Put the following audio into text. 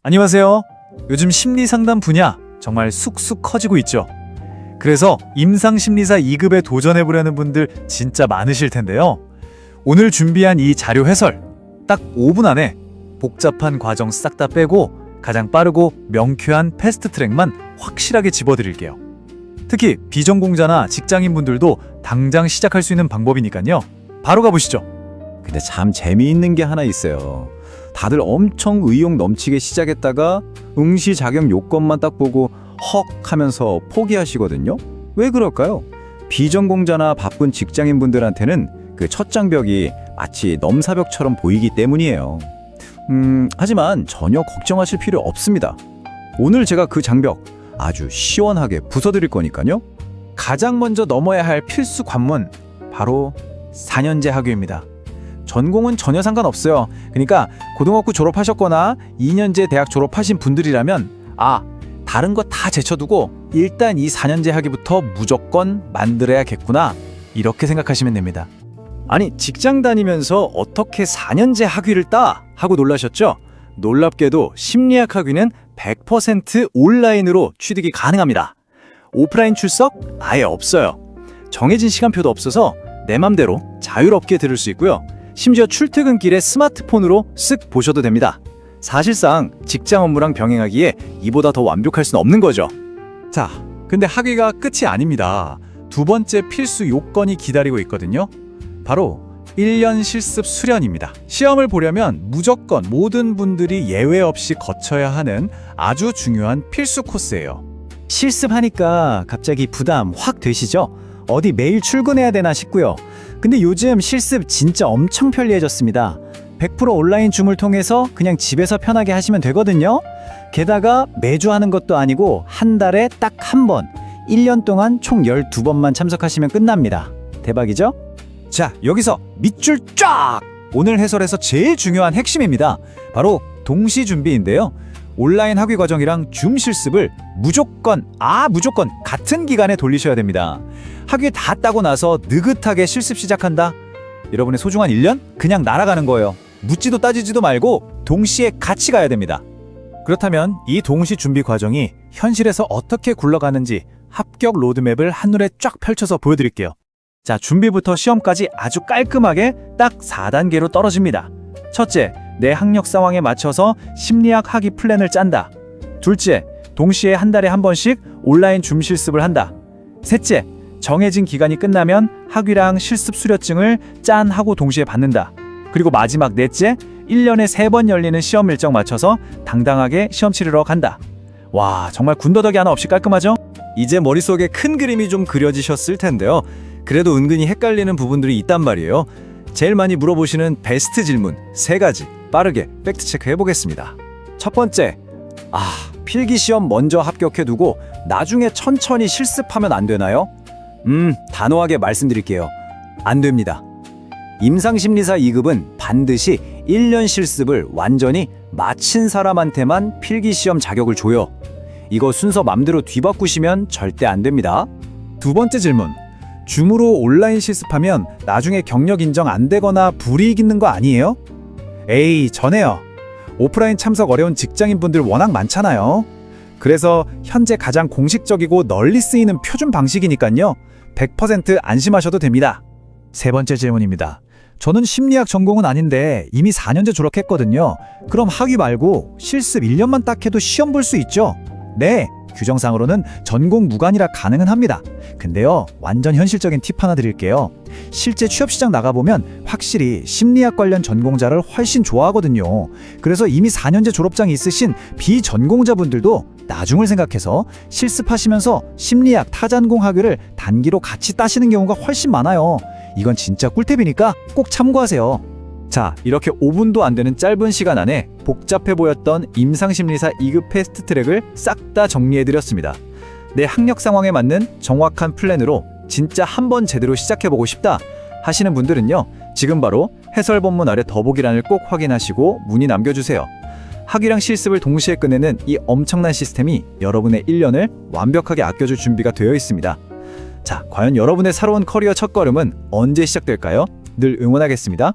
안녕하세요. 요즘 심리상담 분야 정말 쑥쑥 커지고 있죠. 그래서 임상심리사 2급에 도전해보려는 분들 진짜 많으실 텐데요. 오늘 준비한 이 자료 해설 딱 5분 안에 복잡한 과정 싹 다 빼고 가장 빠르고 명쾌한 패스트트랙만 확실하게 집어드릴게요. 특히 비전공자나 직장인분들도 당장 시작할 수 있는 방법이니까요. 바로 가보시죠. 근데 참 재미있는 게 하나 있어요. 다들 엄청 의욕 넘치게 시작했다가 응시 자격 요건만 딱 보고 헉 하면서 포기하시거든요. 왜 그럴까요? 비전공자나 바쁜 직장인분들한테는 그 첫 장벽이 마치 넘사벽처럼 보이기 때문이에요. 하지만 전혀 걱정하실 필요 없습니다. 오늘 제가 그 장벽 아주 시원하게 부숴드릴 거니까요. 가장 먼저 넘어야 할 필수 관문, 바로 4년제 학위입니다. 전공은 전혀 상관없어요. 그러니까 고등학교 졸업하셨거나 2년제 대학 졸업하신 분들이라면 다른 거 다 제쳐두고 일단 이 4년제 학위부터 무조건 만들어야겠구나, 이렇게 생각하시면 됩니다. 아니, 직장 다니면서 어떻게 4년제 학위를 따? 하고 놀라셨죠? 놀랍게도 심리학 학위는 100% 온라인으로 취득이 가능합니다. 오프라인 출석 아예 없어요. 정해진 시간표도 없어서 내 맘대로 자유롭게 들을 수 있고요. 심지어 출퇴근길에 스마트폰으로 쓱 보셔도 됩니다. 사실상 직장 업무랑 병행하기에 이보다 더 완벽할 수는 없는 거죠. 자, 근데 학위가 끝이 아닙니다. 두 번째 필수 요건이 기다리고 있거든요. 바로 1년 실습 수련입니다. 시험을 보려면 무조건 모든 분들이 예외 없이 거쳐야 하는 아주 중요한 필수 코스예요. 실습하니까 갑자기 부담 확 되시죠? 어디 매일 출근해야 되나 싶고요. 근데 요즘 실습 진짜 엄청 편리해졌습니다. 100% 온라인 줌을 통해서 그냥 집에서 편하게 하시면 되거든요. 게다가 매주 하는 것도 아니고 한 달에 딱 한 번, 1년 동안 총 12번만 참석하시면 끝납니다. 대박이죠? 자, 여기서 밑줄 쫙! 오늘 해설에서 제일 중요한 핵심입니다. 바로 동시 준비인데요. 온라인 학위 과정이랑 줌 실습을 무조건 같은 기간에 돌리셔야 됩니다. 학위 다 따고 나서 느긋하게 실습 시작한다? 여러분의 소중한 1년 그냥 날아가는 거예요. 묻지도 따지지도 말고 동시에 같이 가야 됩니다. 그렇다면 이 동시 준비 과정이 현실에서 어떻게 굴러가는지 합격 로드맵을 한눈에 쫙 펼쳐서 보여드릴게요. 자, 준비부터 시험까지 아주 깔끔하게 딱 4단계로 떨어집니다. 첫째, 내 학력 상황에 맞춰서 심리학 학위 플랜을 짠다. 둘째, 동시에 한 달에 한 번씩 온라인 줌 실습을 한다. 셋째, 정해진 기간이 끝나면 학위랑 실습 수료증을 짠 하고 동시에 받는다. 그리고 마지막 넷째, 1년에 3번 열리는 시험 일정 맞춰서 당당하게 시험 치르러 간다. 와, 정말 군더더기 하나 없이 깔끔하죠? 이제 머릿속에 큰 그림이 좀 그려지셨을 텐데요. 그래도 은근히 헷갈리는 부분들이 있단 말이에요. 제일 많이 물어보시는 베스트 질문 3가지 빠르게 팩트체크 해보겠습니다. 첫 번째, 필기시험 먼저 합격해두고 나중에 천천히 실습하면 안 되나요? 단호하게 말씀드릴게요. 안 됩니다. 임상심리사 2급은 반드시 1년 실습을 완전히 마친 사람한테만 필기시험 자격을 줘요. 이거 순서 맘대로 뒤바꾸시면 절대 안 됩니다. 두 번째 질문. 줌으로 온라인 실습하면 나중에 경력 인정 안 되거나 불이익 있는 거 아니에요? 에이, 전해요. 오프라인 참석 어려운 직장인분들 워낙 많잖아요. 그래서 현재 가장 공식적이고 널리 쓰이는 표준 방식이니까요. 100% 안심하셔도 됩니다. 세 번째 질문입니다. 저는 심리학 전공은 아닌데 이미 4년제 졸업했거든요. 그럼 학위 말고 실습 1년만 딱 해도 시험 볼 수 있죠? 네, 규정상으로는 전공 무관이라 가능은 합니다. 근데요, 완전 현실적인 팁 하나 드릴게요. 실제 취업시장 나가보면 확실히 심리학 관련 전공자를 훨씬 좋아하거든요. 그래서 이미 4년제 졸업장이 있으신 비전공자분들도 나중을 생각해서 실습하시면서 심리학 타전공 학위를 단기로 같이 따시는 경우가 훨씬 많아요. 이건 진짜 꿀팁이니까 꼭 참고하세요. 자, 이렇게 5분도 안 되는 짧은 시간 안에 복잡해 보였던 임상심리사 2급 패스트트랙을 싹 다 정리해드렸습니다. 내 학력 상황에 맞는 정확한 플랜으로 진짜 한번 제대로 시작해보고 싶다 하시는 분들은요, 지금 바로 해설 본문 아래 더보기란을 꼭 확인하시고 문의 남겨주세요. 학위랑 실습을 동시에 끝내는 이 엄청난 시스템이 여러분의 1년을 완벽하게 아껴줄 준비가 되어 있습니다. 자, 과연 여러분의 새로운 커리어 첫걸음은 언제 시작될까요? 늘 응원하겠습니다.